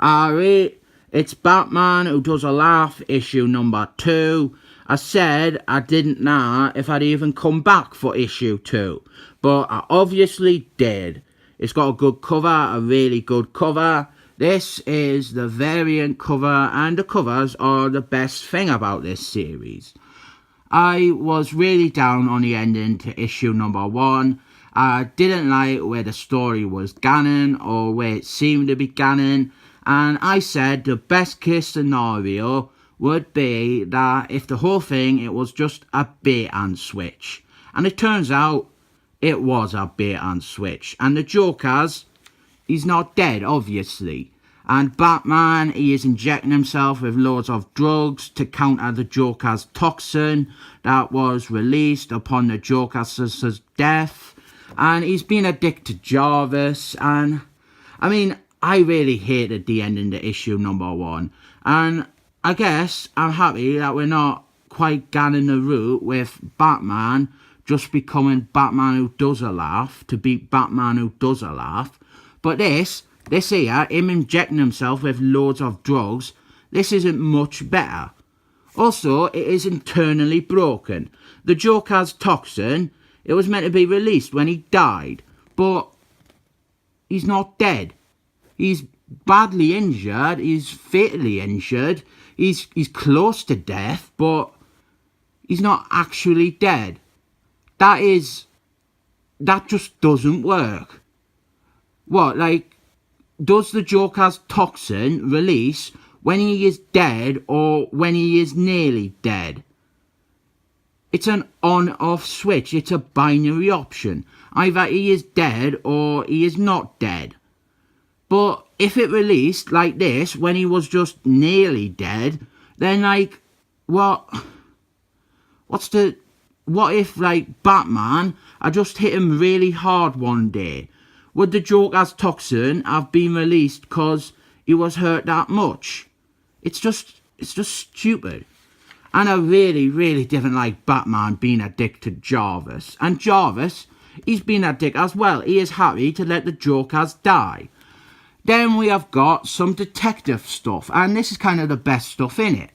Alright, it's Batman Who Does a Laugh, issue number 2. I said I didn't know if I'd even come back for issue 2, but I obviously did. It's got a good cover, a really good cover. This is the variant cover, and the covers are the best thing about this series. I was really down on the ending to issue number 1. I didn't like where the story was going, or where it seemed to be going, and I said the best case scenario would be that if the whole thing, it was just a bait and switch. And it turns out it was a bait and switch. And the Joker's, he's not dead, obviously. And Batman, he is injecting himself with loads of drugs to counter the Joker's toxin that was released upon the Joker's death. And he's been a dick to Jarvis. And, I mean, I really hated the ending to issue number 1. And I guess I'm happy that we're not quite going the route with Batman just becoming Batman Who Does a Laugh to be Batman Who Does a Laugh. But this here, him injecting himself with loads of drugs, this isn't much better. Also, it is internally broken. The Joker's toxin, it was meant to be released when he died, but he's not dead. He's badly injured, he's fatally injured, he's close to death, but he's not actually dead. That just doesn't work. What, like, does the Joker's toxin release when he is dead or when he is nearly dead? It's an on-off switch. It's a binary option. Either he is dead or he is not dead. But if it released like this when he was just nearly dead, then like, what if like Batman, I just hit him really hard one day? Would the Joker's toxin have been released because he was hurt that much? It's just stupid. And I really, really didn't like Batman being a dick to Jarvis. And Jarvis, he's been a dick as well. He is happy to let the Jokers die. Then we have got some detective stuff, and this is kind of the best stuff in it.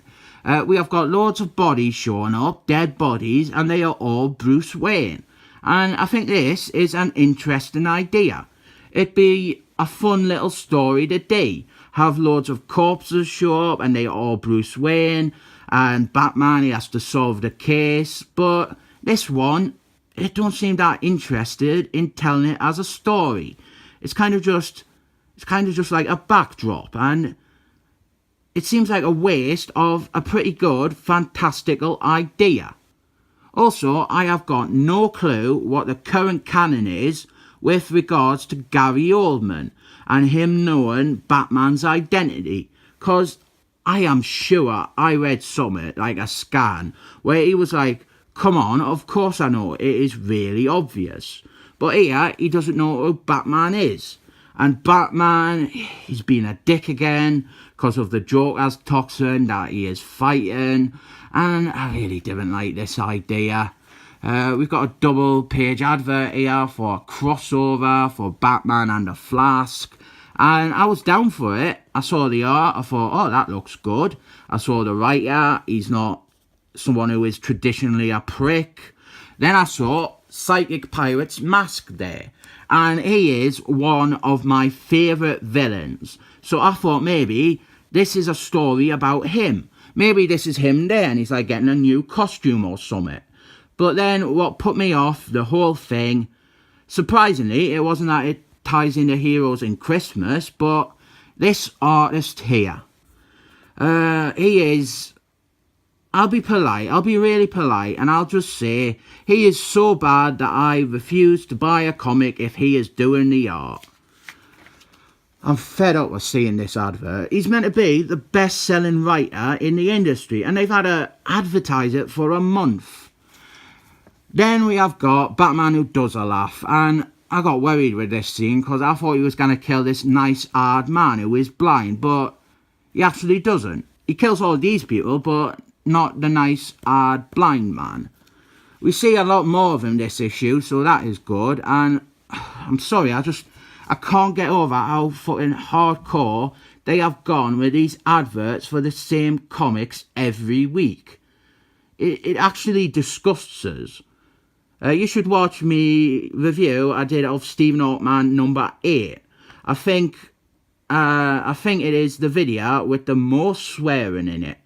We have got loads of bodies showing up, dead bodies, and they are all Bruce Wayne. And I think this is an interesting idea. It'd be a fun little story to do. Have loads of corpses show up and they are all Bruce Wayne. And Batman, he has to solve the case. But this one, it don't seem that interested in telling it as a story. It's kind of just like a backdrop. And it seems like a waste of a pretty good, fantastical idea. Also, I have got no clue what the current canon is with regards to Gary Oldman and him knowing Batman's identity. Because I am sure I read something, like a scan, where he was like, come on, of course I know, it is really obvious. But here, he doesn't know who Batman is. And Batman, he's been a dick again because of the Joker's toxin that he is fighting. And I really didn't like this idea. We've got a double page advert here for a crossover for Batman and the Flask. And I was down for it. I saw the art. I thought, oh, that looks good. I saw the writer. He's not someone who is traditionally a prick. Then I saw Psychic Pirate's mask there. And he is one of my favourite villains. So I thought maybe this is a story about him. Maybe this is him there and he's like getting a new costume or something. But then what put me off the whole thing, surprisingly, it wasn't that it ties into Heroes in Christmas, but this artist here, he is, I'll be polite, I'll be really polite, and I'll just say, he is so bad that I refuse to buy a comic if he is doing the art. I'm fed up with seeing this advert. He's meant to be the best-selling writer in the industry, and they've had to advertise it for a month. Then we have got Batman Who Does a Laugh, and I got worried with this scene because I thought he was going to kill this nice, hard man who is blind, but he actually doesn't. He kills all these people, but not the nice, hard, blind man. We see a lot more of him this issue, so that is good, and I'm sorry, I can't get over how fucking hardcore they have gone with these adverts for the same comics every week. It actually disgusts us. You should watch me review I did of Stephen Hawkman number 8. I think it is the video with the most swearing in it.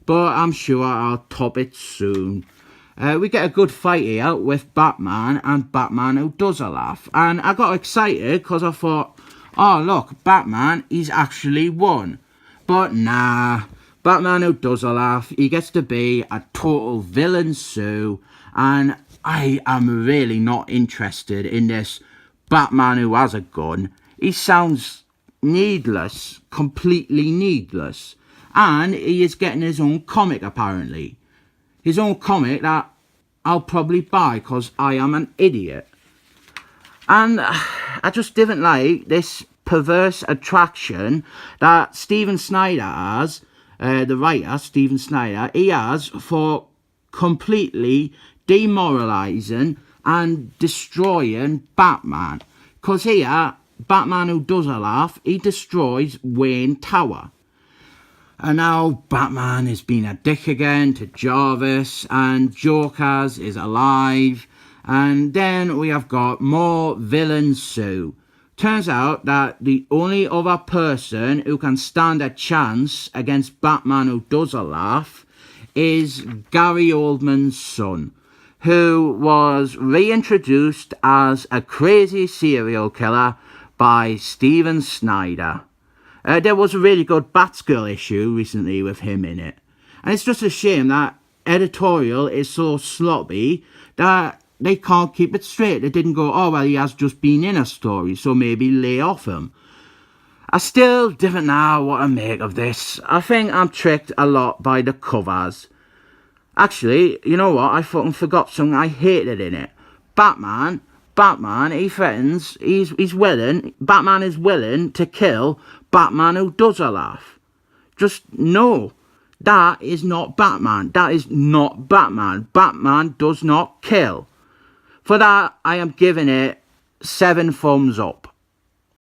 But I'm sure I'll top it soon. We get a good fight here with Batman and Batman Who Does a Laugh. And I got excited because I thought, oh look, Batman, he's actually won. But nah, Batman Who Does a Laugh, he gets to be a total villain Sue. And I am really not interested in this Batman who has a gun. He sounds needless, completely needless. And he is getting his own comic apparently. His own comic that I'll probably buy because I am an idiot. And I just didn't like this perverse attraction that Stephen Snyder has, the writer Stephen Snyder, he has for completely demoralising and destroying Batman. Because here, Batman Who Does a Laugh, he destroys Wayne Tower. And now Batman is being a dick again to Jarvis, and Jokers is alive, and then we have got more villain Sue. Turns out that the only other person who can stand a chance against Batman Who Does a Laugh is Gary Oldman's son, who was reintroduced as a crazy serial killer by Stephen Snyder. There was a really good Batgirl issue recently with him in it. And it's just a shame that editorial is so sloppy that they can't keep it straight. They didn't go, oh, well, he has just been in a story, so maybe lay off him. I still don't know what to make of this. I think I'm tricked a lot by the covers. Actually, you know what? I fucking forgot something I hated in it. Batman, he threatens, Batman is willing to kill Batman Who Does a Laugh. Just no, that is not Batman. That is not Batman. Batman does not kill. For that, I am giving it 7 thumbs up.